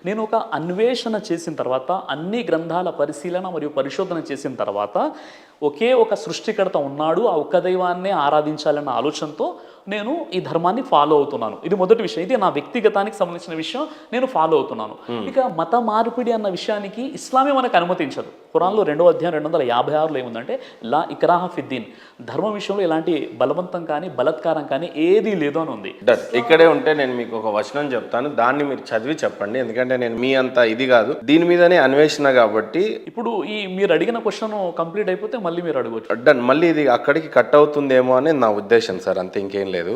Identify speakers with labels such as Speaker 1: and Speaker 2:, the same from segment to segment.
Speaker 1: నేను ఒక అన్వేషణ చేసిన తర్వాత, అన్ని గ్రంథాల పరిశీలన మరియు పరిశోధన చేసిన తర్వాత ఒకే ఒక సృష్టికర్త ఉన్నాడు, ఆ ఒక్క దైవాన్నే ఆరాధించాలన్న ఆలోచనతో నేను ఈ ధర్మాన్ని ఫాలో అవుతున్నాను. ఇది మొదటి విషయం. ఇది నా వ్యక్తిగతానికి సంబంధించిన విషయం, నేను ఫాలో అవుతున్నాను. ఇక మత మార్పిడి అన్న విషయానికి ఇస్లామే మనకు అనుమతించదు. ఖురాన్లో 2వ అధ్యాయం 256లో ఏముందంటే లా ఇక్రాహ ఫిద్దీన్, ధర్మం విషయంలో ఎలాంటి బలవంతం కానీ బలత్కారం కానీ ఏదీ లేదు అని ఉంది.
Speaker 2: ఇక్కడే ఉంటే నేను మీకు ఒక వచనం చెప్తాను, దాన్ని మీరు చదివి చెప్పండి, ఎందుకంటే నేను మీ అంత ఇది కాదు, దీని మీదనే అన్వేషణ కాబట్టి.
Speaker 1: ఇప్పుడు ఈ మీరు అడిగిన క్వశ్చన్ కంప్లీట్ అయిపోతే మళ్ళీ మీరు అడగవచ్చు.
Speaker 2: డన్. మళ్ళీ ఇది అక్కడికి కట్ అవుతుందేమో అని నా ఉద్దేశం సార్, అంతే, ఇంకేం లేదు.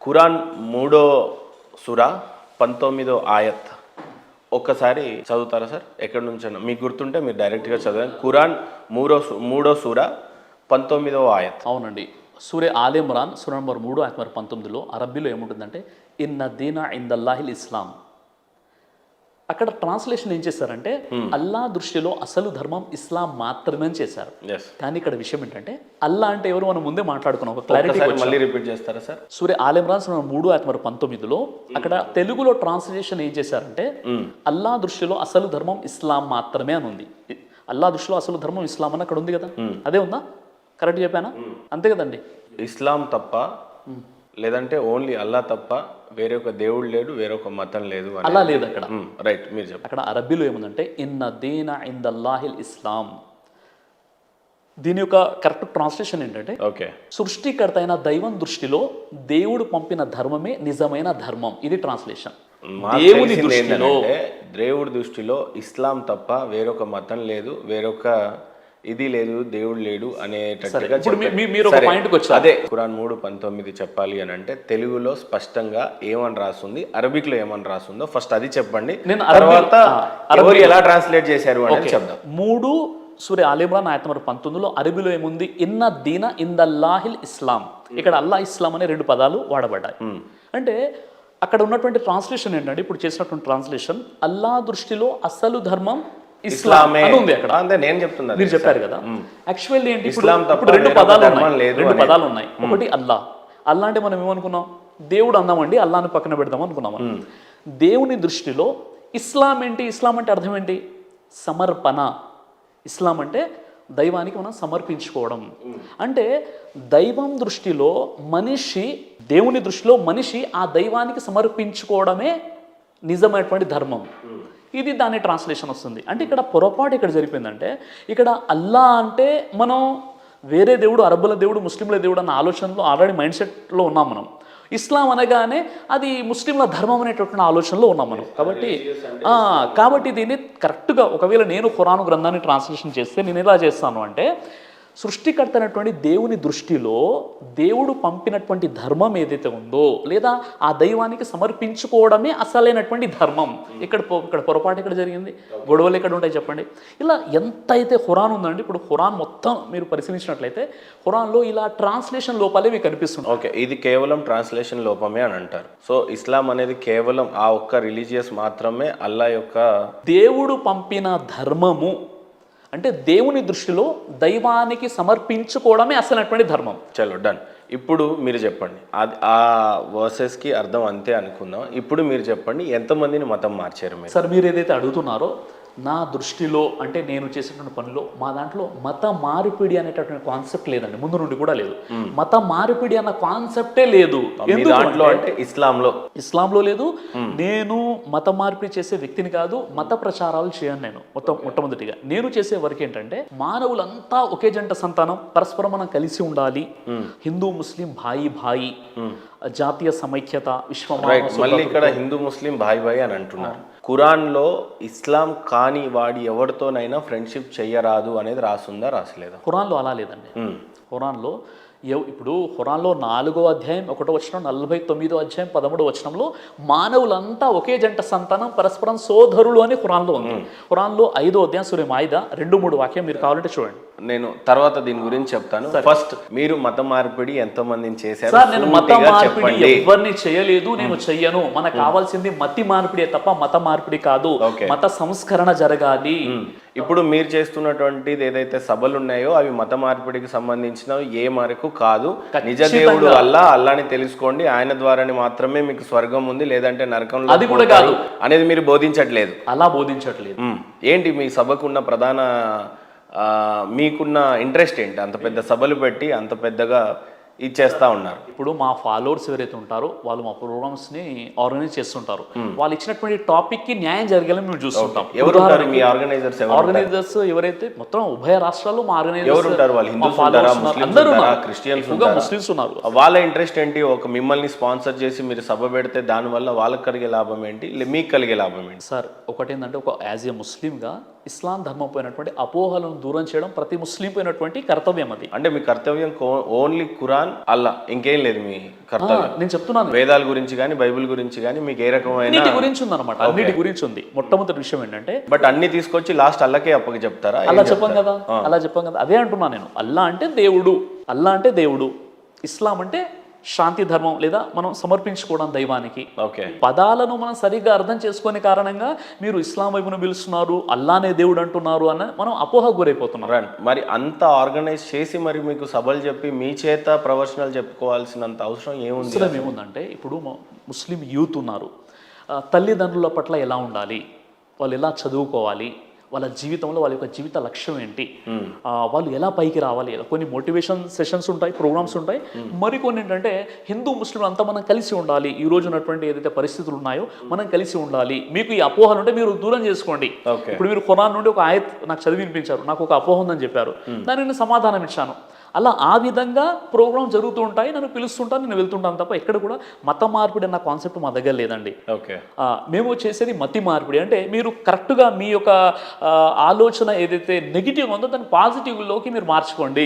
Speaker 2: ఖురాన్ 3వ సూరా 19వ ఆయత్ ఒక్కసారి చదువుతారా సార్? ఎక్కడి నుంచి మీకు గుర్తుంటే మీరు డైరెక్ట్గా చదవండి. ఖురాన్ 3వ సూరా 19వ ఆయత్.
Speaker 1: అవునండి, సూరే ఆల్ ఇమ్రాన్ సూర నంబర్ 3 ఆయత్ నంబర్ 19లో అరబ్బీలో ఏముంటుందంటే ఇన్న దీన ఇందల్లాహిల్ ఇస్లాం. అక్కడ ట్రాన్స్లేషన్ ఏం చేశారంటే అల్లా దృష్టిలో అసలు ధర్మం ఇస్లాం మాత్రమే అని చేశారు. కానీ ఇక్కడ విషయం ఏంటంటే అల్లా అంటే ఎవరు మనం ముందే మాట్లాడుకున్నాం. ఒక క్లారిటీ
Speaker 2: మళ్ళీ రిపీట్ చేస్తారా సార్?
Speaker 1: సూరే ఆల్ ఇమ్రాన్ సూర 3 ఆయత్ నంబర్ 19లో అక్కడ తెలుగులో ట్రాన్స్లేషన్ ఏం చేశారంటే అల్లా దృష్టిలో అసలు ధర్మం ఇస్లాం మాత్రమే అని ఉంది. అల్లా దృష్టిలో అసలు ధర్మం ఇస్లాం అని అక్కడ ఉంది కదా, అదే ఉందా? కరెక్ట్ చెప్పానా? అంతే కదండి.
Speaker 2: ఇస్లాం తప్ప, లేదంటే ఓన్లీ అల్లా తప్ప వేరే ఒక దేవుడు లేడు, వేరొక మతం లేదు,
Speaker 1: అలా లేదు అక్కడ.
Speaker 2: రైట్, మీరు చెప్పండి.
Speaker 1: అక్కడ అరబ్బీలో ఏముందంటే ఇన్న దీన ఇందల్లాహిల్ ఇస్లాం. దీని యొక్క కరెక్ట్ ట్రాన్స్లేషన్ ఏంటంటే
Speaker 2: ఓకే,
Speaker 1: సృష్టికర్త అయిన దైవం దృష్టిలో దేవుడు పంపిన ధర్మమే నిజమైన ధర్మం. ఇది ట్రాన్స్లేషన్.
Speaker 2: దేవుడి దృష్టిలో ఇస్లాం తప్ప వేరొక మతం లేదు, వేరొక ఇది లేదు, దేవుడు లేడు అనేటట్టుగా. అదే ఖురాన్ 3:19 చెప్పాలి అని అంటే తెలుగులో స్పష్టంగా ఏమని రాస్తుంది, అరబిక్లో ఏమని రాస్తుందో ఫస్ట్ అది చెప్పండి, తర్వాత ఎలా ట్రాన్స్లేట్ చేశారు అనేది చెప్దాం.
Speaker 1: 3 సూరే ఆల్ ఇమ్రాన్ ఆయత్ నంబర్ 19లో అరబీలో ఏముంది? ఇన్న దీన ఇందల్లాహిల్ ఇస్లాం. ఇక్కడ అల్లా ఇస్లాం అనే 2 పదాలు వాడబడ్డాయి. అంటే అక్కడ ఉన్నటువంటి ట్రాన్స్లేషన్ ఏంటంటే ఇప్పుడు చేసినటువంటి ట్రాన్స్లేషన్ అల్లా దృష్టిలో అసలు ధర్మం ఇస్లామే ఉంది అక్కడ.
Speaker 2: నేను చెప్తున్నా,
Speaker 1: మీరు చెప్పారు కదా. యాక్చువల్లీ ఏంటి, ఇప్పుడు 2 పదాలు ఉన్నాయి. ఒకటి అల్లా. అల్లా అంటే మనం ఏమనుకున్నాం? దేవుడు అందామండి, అల్లాని పక్కన పెడదాం అనుకున్నాం. దేవుని దృష్టిలో ఇస్లాం ఏంటి? ఇస్లాం అంటే అర్థం ఏంటి? సమర్పణ. ఇస్లాం అంటే దైవానికి మనం సమర్పించుకోవడం. అంటే దైవం దృష్టిలో మనిషి, దేవుని దృష్టిలో మనిషి ఆ దైవానికి సమర్పించుకోవడమే నిజమైనటువంటి ధర్మం. ఇది దాని ట్రాన్స్లేషన్ వస్తుంది. అంటే ఇక్కడ పొరపాటు ఇక్కడ జరిపోయిందంటే, ఇక్కడ అల్లా అంటే మనం వేరే దేవుడు, అరబ్బుల దేవుడు, ముస్లింల దేవుడు అన్న ఆలోచనలో ఆల్రెడీ మైండ్ సెట్లో ఉన్నాం మనం. ఇస్లాం అనగానే అది ముస్లింల ధర్మం అనేటటువంటి ఆలోచనలో ఉన్నాం మనం. కాబట్టి దీన్ని కరెక్ట్గా ఒకవేళ నేను ఖురాన్ గ్రంథాన్ని ట్రాన్స్లేషన్ చేస్తే నేను ఎలా చేస్తాను అంటే, సృష్టికర్త అయినటువంటి దేవుని దృష్టిలో దేవుడు పంపినటువంటి ధర్మం ఏదైతే ఉందో, లేదా ఆ దైవానికి సమర్పించుకోవడమే అసలైనటువంటి ధర్మం. ఇక్కడ పొరపాటు ఎక్కడ జరిగింది? గొడవలు ఎక్కడ ఉంటాయి చెప్పండి? ఇలా ఎంత అయితే ఖురాన్ ఉందండి, ఇప్పుడు ఖురాన్ మొత్తం మీరు పరిశీలించినట్లయితే ఖురాన్లో ఇలా ట్రాన్స్లేషన్ లోపాలే మీకు కనిపిస్తుంది.
Speaker 2: ఓకే, ఇది కేవలం ట్రాన్స్లేషన్ లోపమే అని అంటారు. సో ఇస్లాం అనేది కేవలం ఆ ఒక్క రిలీజియస్ మాత్రమే అల్లా యొక్క
Speaker 1: దేవుడు పంపిన ధర్మము. అంటే దేవుని దృష్టిలో దైవానికి సమర్పించుకోవడమే అసలైనటువంటి ధర్మం.
Speaker 2: చలో డన్. ఇప్పుడు మీరు చెప్పండి, ఆ వర్సెస్కి అర్థం అంతే అనుకుందాం. ఇప్పుడు మీరు చెప్పండి, ఎంతమందిని మతం మార్చారు మీరు?
Speaker 1: సార్, మీరు ఏదైతే అడుగుతున్నారో నా దృష్టిలో అంటే నేను చేసినటువంటి పనిలో మా దాంట్లో మత మార్పిడి అనేటటువంటి కాన్సెప్ట్ లేదండి, ముందు నుండి కూడా లేదు. మత మార్పిడి అన్న కాన్సెప్టే లేదు.
Speaker 2: దాంట్లో అంటే
Speaker 1: ఇస్లాంలో లేదు. నేను మత మార్పిడి చేసే వ్యక్తిని కాదు, మత ప్రచారాలు చేయను నేను. మొట్టమొదటిగా నేను చేసే వర్క్ ఏంటంటే, మానవులంతా ఒకే జంట సంతానం, పరస్పరం మనం కలిసి ఉండాలి, హిందూ ముస్లిం భాయి, జాతీయ సమైక్యత,
Speaker 2: మళ్ళీ ఇక్కడ హిందూ ముస్లిం భాయి అని అంటున్నారు. ఖురాన్లో ఇస్లాం కాని వాడి ఎవరితోనైనా ఫ్రెండ్షిప్ చెయ్యరాదు అనేది రాసుందా, రాసలేదా?
Speaker 1: ఖురాన్లో అలా లేదండి. ఖురాన్లో ఇప్పుడు ఖురాన్లో 4వ అధ్యాయం 1వ వచనం, 49వ అధ్యాయం 13వ వచనంలో మానవులంతా ఒకే జంట సంతానం, పరస్పరం సోదరులు అని ఖురాన్లో ఉంది. ఖురాన్లో 5వ అధ్యాయం సూరే మాయిదా 2-3 వాక్యం మీరు కావాలంటే చూడండి.
Speaker 2: నేను తర్వాత దీని గురించి చెప్తాను. ఫస్ట్ మీరు మత మార్పిడి ఎంతో మందిని చేశారు?
Speaker 1: సార్ నేను మత మార్పిడి ఎవరిని చేయలేదు, నేను చెయ్యను. మనకు కావాల్సింది మతి మార్పిడి తప్ప మత మార్పిడి కాదు. మత సంస్కరణ జరగాలి.
Speaker 2: ఇప్పుడు మీరు చేస్తున్నటువంటిది ఏదైతే సభలు ఉన్నాయో అవి మత మార్పిడికి సంబంధించిన ఏ మరకు కాదు. నిజ దేవుడు అల్లాని తెలుసుకోండి, ఆయన ద్వారానే మాత్రమే మీకు స్వర్గం ఉంది, లేదంటే నరకంలో
Speaker 1: అది కూడా కాదు
Speaker 2: అనేది మీరు బోధించట్లేదు.
Speaker 1: అలా బోధించట్లేదు.
Speaker 2: ఏంటి మీ సభకున్న ప్రధాన మీకున్న ఇంట్రెస్ట్ ఏంటి? అంత పెద్ద సభలు పెట్టి అంత పెద్దగా ఇచ్చేస్తా ఉన్నారు.
Speaker 1: ఇప్పుడు మా ఫాలోవర్స్ ఎవరైతే ఉంటారో వాళ్ళు మా ప్రోగ్రామ్స్ ని ఆర్గనైజ్ చేస్తుంటారు. వాళ్ళు ఇచ్చినటువంటి టాపిక్ కి న్యాయం జరగాలని మేము చూస్తుంటాం.
Speaker 2: ఎవరు ఉంటారు మీ ఆర్గనైజర్స్?
Speaker 1: ఆర్గనైజర్స్ ఎవరైతే మొత్తం ఉభయ రాష్ట్రాల్లో మా ఆర్గనైజర్స్
Speaker 2: ఎవరు ఉంటారు? వాళ్ళు హిందూస్ ఉంటారా, ముస్లిమ్స్ ఉంటారా, క్రిస్టియన్స్ ఉంటారా?
Speaker 1: ముస్లిమ్స్ ఉన్నారు.
Speaker 2: వాళ్ళ ఇంట్రెస్ట్ ఏంటి? ఒక మిమ్మల్ని స్పాన్సర్ చేసి మీరు సభ పెడితే దాని వల్ల వాళ్ళకి కలిగే లాభం ఏంటి, మీకు కలిగే లాభం ఏంటి?
Speaker 1: సార్ ఒకటేంటంటే ఒక యాజ్ ఏ ముస్లింగా ఇస్లాం ధర్మం పోయినటువంటి అపోహలను దూరం చేయడం ప్రతి ముస్లిం పోయినటువంటి కర్తవ్యం. అది
Speaker 2: అంటే మీ కర్తవ్యం ఓన్లీ ఖురాన్, అల్లా, ఇంకేం లేదు మీ కర్తవ్యం?
Speaker 1: నేను చెప్తున్నాను,
Speaker 2: వేదాల గురించి కానీ బైబిల్ గురించి కానీ మీకు ఏ రకమైన
Speaker 1: అన్నిటి గురించి ఉందన్నమాట. అన్నిటి గురించి ఉంది. మొట్టమొదటి విషయం ఏంటంటే
Speaker 2: బట్ అన్ని తీసుకొచ్చి లాస్ట్ అల్లకే అప్పకి చెప్తారా?
Speaker 1: అలా చెప్పాం కదా, అలా చెప్పాం కదా. అదే అంటున్నా నేను. అల్లా అంటే దేవుడు, అల్లా అంటే దేవుడు. ఇస్లాం అంటే శాంతి ధర్మం, లేదా మనం సమర్పించుకోవడం దైవానికి. పదాలను మనం సరిగ్గా అర్థం చేసుకునే కారణంగా మీరు ఇస్లాం వైపును పిలుస్తున్నారు, అల్లానే దేవుడు అంటున్నారు అన్న మనం అపోహ గురైపోతున్నాం.
Speaker 2: మరి అంత ఆర్గనైజ్ చేసి మరి మీకు సభలు చెప్పి మీ చేత ప్రవచనాలు చెప్పుకోవాల్సినంత అవసరం ఏముంది?
Speaker 1: ఏముందంటే ఇప్పుడు ముస్లిం యూత్ ఉన్నారు, తల్లిదండ్రుల పట్ల ఎలా ఉండాలి, వాళ్ళు ఎలా చదువుకోవాలి, వాళ్ళ జీవితంలో వాళ్ళ యొక్క జీవిత లక్ష్యం ఏంటి, వాళ్ళు ఎలా పైకి రావాలి, కొన్ని మోటివేషన్ సెషన్స్ ఉంటాయి, ప్రోగ్రామ్స్ ఉంటాయి. మరికొన్ని ఏంటంటే హిందూ ముస్లింలు అంతా మనం కలిసి ఉండాలి, ఈ రోజు ఉన్నటువంటి ఏదైతే పరిస్థితులు ఉన్నాయో మనం కలిసి ఉండాలి. మీకు ఈ అపోహలు ఉంటే మీరు దూరం చేసుకోండి. ఇప్పుడు మీరు ఖురాన్ నుండి ఒక ఆయత్ నాకు చదివి వినిపించారు, నాకు ఒక అపోహ ఉందని చెప్పారు, దానికి నేను సమాధానం ఇచ్చాను. అలా ఆ విధంగా ప్రోగ్రామ్ జరుగుతూ ఉంటాయి, నన్ను పిలుస్తుంటాను, నేను వెళ్తుంటాను తప్ప ఎక్కడ కూడా మత మార్పిడి అన్న కాన్సెప్ట్ మా దగ్గర లేదండి. మేము చేసేది మతి మార్పిడి. అంటే మీరు కరెక్ట్గా మీ యొక్క ఆలోచన ఏదైతే నెగిటివ్ ఉందో దాన్ని పాజిటివ్లోకి మీరు మార్చుకోండి,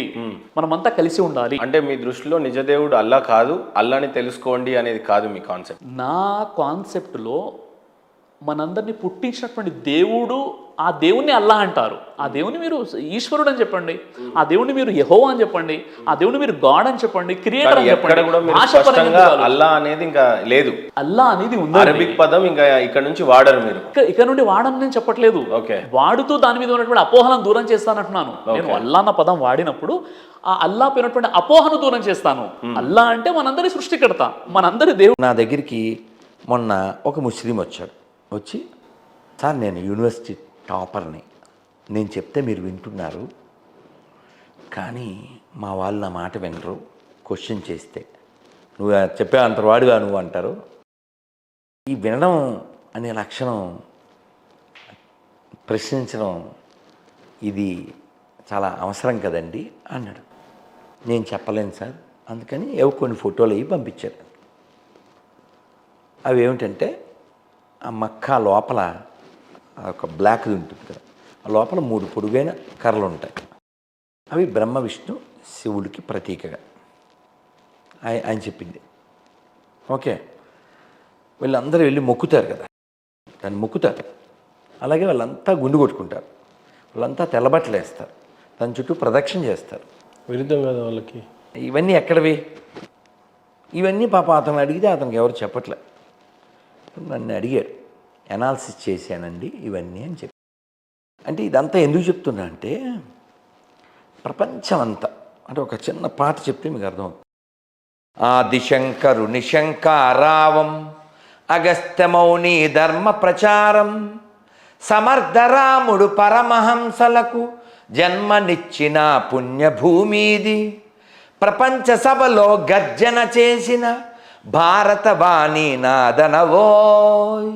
Speaker 1: మనమంతా కలిసి ఉండాలి.
Speaker 2: అంటే మీ దృష్టిలో నిజదేవుడు అల్లా కాదు, అల్లాని తెలుసుకోండి అనేది కాదు మీ కాన్సెప్ట్?
Speaker 1: నా కాన్సెప్ట్లో మనందరినీ పుట్టించినటువంటి దేవుడు, ఆ దేవుణ్ణి అల్లా అంటారు. ఆ దేవుని మీరు ఈశ్వరుడు అని చెప్పండి, ఆ దేవుని మీరు యెహోవా అని చెప్పండి, ఆ దేవుని మీరు గాడ్ అని చెప్పండి, క్రియేటర్ అని చెప్పండి.
Speaker 2: అల్లా అనేది ఇంకా లేదు,
Speaker 1: అల్లా అనేది ఉంది.
Speaker 2: అరబిక్ పదం ఇంకా ఇక్కడ నుంచి వాడరు మీరు.
Speaker 1: ఇక్కడ నుండి వాడని నేను చెప్పట్లేదు, వాడుతూ దాని మీద ఉన్నటువంటి అపోహలను దూరం చేస్తానంటున్నాను. నేను అల్లా అన్న పదం వాడినప్పుడు ఆ అల్లా పోయినటువంటి అపోహను దూరం చేస్తాను. అల్లా అంటే మనందరి సృష్టికర్త, మనందరి దేవుడు.
Speaker 3: నా దగ్గరికి మొన్న ఒక ముస్లిం వచ్చాడు. వచ్చి సార్ నేను యూనివర్సిటీ టాపర్ని, నేను చెప్తే మీరు వింటున్నారు, కానీ మా వాళ్ళు నా మాట వినరు, క్వశ్చన్ చేస్తే నువ్వు చెప్పే అంతవాడుగా నువ్వు అంటారు. ఈ వినడం అనే లక్షణం, ప్రశ్నించడం ఇది చాలా అవసరం కదండి అన్నాడు. నేను చెప్పలేను సార్, అందుకని ఏవో కొన్ని ఫోటోలు అవి పంపించారు. అవి ఏమిటంటే ఆ మక్కా లోపల ఒక బ్లాక్ది ఉంటుంది కదా, ఆ లోపల 3 పొడుగైన కర్రలు ఉంటాయి. అవి బ్రహ్మ విష్ణు శివుడికి ప్రతీకగా ఆయన చెప్పింది. ఓకే, వీళ్ళందరూ వెళ్ళి మొక్కుతారు కదా, దాన్ని మొక్కుతారు. అలాగే వాళ్ళంతా గుండు కొట్టుకుంటారు, వాళ్ళంతా తెల్లబట్టలు వేస్తారు, దాని చుట్టూ ప్రదక్షిణ చేస్తారు.
Speaker 4: విరుద్ధం కదా వాళ్ళకి.
Speaker 3: ఇవన్నీ ఎక్కడవి? ఇవన్నీ పాప అతను అడిగితే అతనికి ఎవరు చెప్పట్లే. నన్ను అడిగాడు, అనాలిసిస్ చేశానండి ఇవన్నీ అని చెప్పి. అంటే ఇదంతా ఎందుకు చెప్తున్నా అంటే ప్రపంచం అంతా, అంటే ఒక చిన్న పాట చెప్తే మీకు అర్థమవుతుంది. ఆదిశంకరు నిశంకారావం అగస్త్యమౌని ధర్మ ప్రచారం సమర్థరాముడు పరమహంసలకు జన్మనిచ్చిన పుణ్యభూమిది. ప్రపంచ సభలో గర్జన చేసిన భారతవాణి నాదనవోయ్,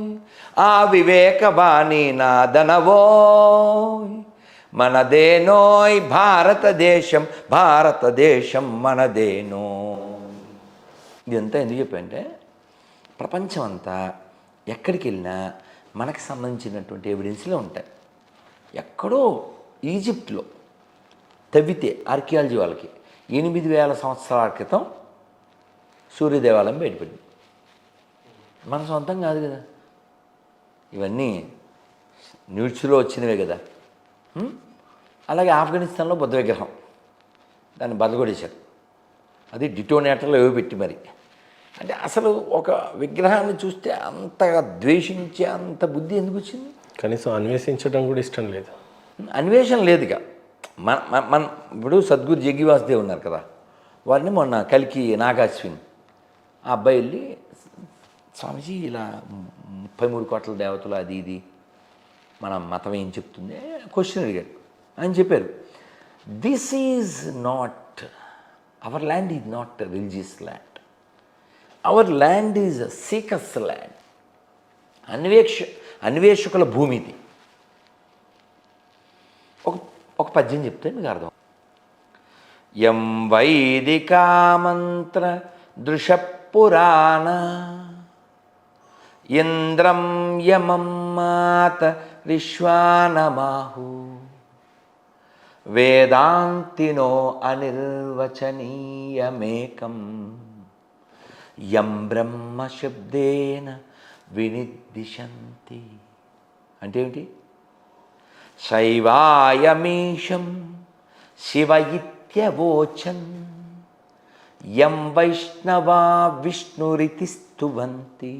Speaker 3: ఆ వివేకవాణి నాదనవోయ్, మనదేనోయ్ భారతదేశం, భారతదేశం మనదేనో. ఇదంతా ఎందుకు చెప్పంటే ప్రపంచం అంతా ఎక్కడికి వెళ్ళినా మనకు సంబంధించినటువంటి ఎవిడెన్స్లో ఉంటాయి. ఎక్కడో ఈజిప్ట్లో తవ్వితే ఆర్కియాలజీ వాళ్ళకి 8000 సంవత్సరాల క్రితం సూర్యదేవాలయం బయటపడింది. మన సొంతం కాదు కదా, ఇవన్నీ న్యూస్లో వచ్చినవే కదా. అలాగే ఆఫ్ఘనిస్తాన్లో బుద్ధ విగ్రహం, దాన్ని బదలగొడేశారు. అది డిటోనేటర్లో ఏవో పెట్టి మరి. అంటే అసలు ఒక విగ్రహాన్ని చూస్తే అంతగా ద్వేషించే అంత బుద్ధి ఎందుకు వచ్చింది?
Speaker 2: కనీసం అన్వేషించడం కూడా ఇష్టం లేదు.
Speaker 3: అన్వేషణ లేదు ఇక. మన ఇప్పుడు సద్గురు జగ్గి వాసుదేవ్ ఉన్నారు కదా, వారిని మొన్న కలికి నాగాశ్విన్ ఆ అబ్బాయి వెళ్ళి, స్వామీజీ ఇలా 33 కోట్ల దేవతలు అది ఇది మన మతం ఏం చెప్తుంది క్వశ్చన్ అడిగాడు. ఆయన చెప్పారు, this is not our land, is not religious land, our land is seekers land. అన్వేషకుల భూమి ఇది. ఒక పద్యం చెప్తే మీకు అర్థం. యం వైదికామంత్ర దృశపురాణ ఇంద్రం యమం మాత విశ్వానమాహు వేదాంతినో అనిర్వచనీయమేకం యం బ్రహ్మ శబ్దేన వినిర్దిశంతి. అంటే ఏమిటి? శైవాయమీశం శివ ఇత్యవోచన్ యం వైష్ణవా విష్ణురితి స్తువంతి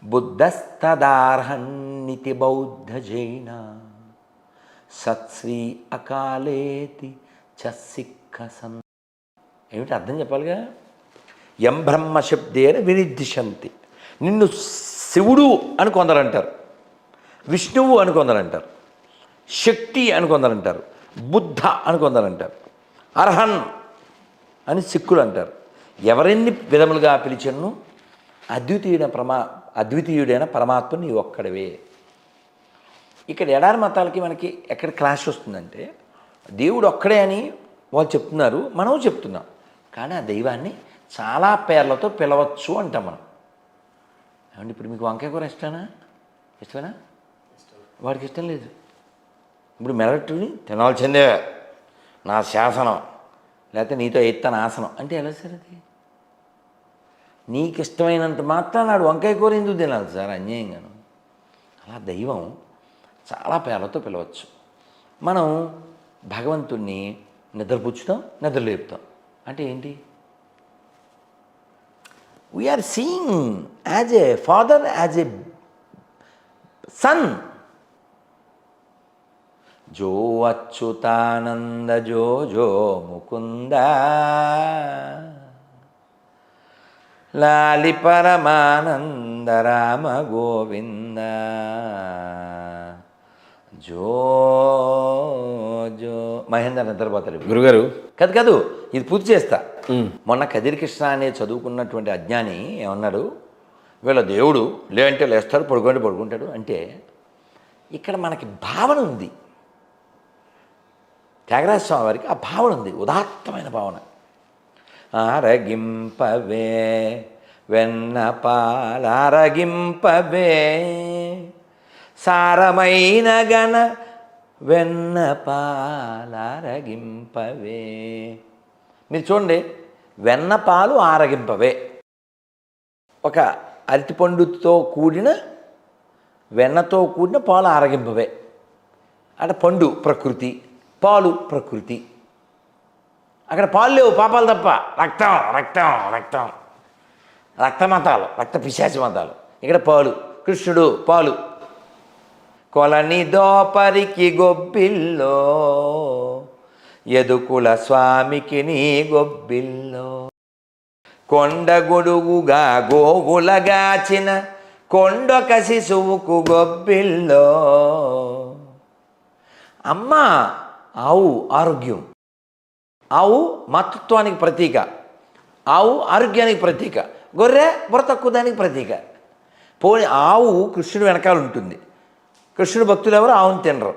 Speaker 3: బుద్ధస్తదార్హన్నితి బౌద్ధ జైన సత్శ్రీ అకాలేతి చ సిక్క సం. ఏమిటి అర్థం చెప్పాలిగా? యం బ్రహ్మ శబ్దేన వినిర్దిశంతి. నిన్ను శివుడు అని కొందరు అంటారు, విష్ణువు అని కొందరు అంటారు, శక్తి అని కొందరు అంటారు, బుద్ధ అని కొందరు అంటారు, అర్హన్ అని సిక్కులు అంటారు. ఎవరెన్ని విధములుగా పిలిచను అద్వితీయుడైన పరమాత్మ నీ ఒక్కడవే. ఇక్కడ ఎడారి మతాలకి మనకి ఎక్కడ క్లాష్ వస్తుందంటే, దేవుడు ఒక్కడే అని వాళ్ళు చెప్తున్నారు, మనం చెప్తున్నాం, కానీ ఆ దైవాన్ని చాలా పేర్లతో పిలవచ్చు అంటాం మనం. ఏమంటే ఇప్పుడు మీకు వంకాయ కూర ఇష్టమేనా? వాడికి ఇష్టం లేదు. ఇప్పుడు మెరట్టుని తినాల్సిందే నా శాసనం, లేకపోతే నీతో ఎత్తన ఆసనం అంటే ఎలా సార్? అది నీకు ఇష్టమైనంత మాత్రం నాడు వంకాయ కూర ఎందుకు తినాలి సార్? అన్యాయంగాను. అలా దైవం చాలా పేర్లతో పిలవచ్చు. మనం భగవంతుణ్ణి నిద్రపుచ్చుతాం, నిద్రలేపుతాం. అంటే ఏంటి? We are seeing as a father, as a son. జో అచ్యుతానంద జో జో ముకుంద లాలి పరమానంద రామ గోవింద జో జో. మహేంద్ర నిద్రపోతారు
Speaker 2: గురుగారు.
Speaker 3: కాదు, ఇది పూర్తి చేస్తా. మొన్న కదిరి కృష్ణ అనే చదువుకున్నటువంటి అజ్ఞాని ఏమన్నాడు, వీళ్ళ దేవుడు లేదంటే లేస్తాడు, పడుకుంటాడు అంటే ఇక్కడ మనకి భావన ఉంది. త్యాగరాజ స్వామి వారికి ఆ భావన ఉంది, ఉదాత్తమైన భావన. ఆరగింపవే వెన్నపాలరగింపవే సారమైన గణ వెన్నపాలరగింపవే. మీరు చూడండి, వెన్నపాలు ఆరగింపవే. ఒక అరటిపండుతో కూడిన వెన్నతో కూడిన పాలు ఆరగింపవే. అంటే పండు ప్రకృతి, పాలు ప్రకృతి. అక్కడ పాలు లేవు, పాపాలు తప్ప. రక్తం రక్తం రక్తం రక్తమతాలు, రక్త పిశాచి మతాలు. ఇక్కడ పాలు, కృష్ణుడు పాలు. కొలని దోపరికి గొబ్బిల్లో ఎదుకుల స్వామికి నీ గొబ్బిల్లో కొండ గొడుగుగా గోవులగాచిన కొండొక శిశువుకు గొబ్బిల్లో. అమ్మ ఆవు ఆరోగ్యం, ఆవు మాతృత్వానికి ప్రతీక, ఆవు ఆరోగ్యానికి ప్రతీక, గొర్రె బుర్ర తక్కువ దానికి ప్రతీక. పోనీ ఆవు కృష్ణుడు వెనకాల ఉంటుంది, కృష్ణుడు భక్తులు ఎవరు ఆవును తినరు.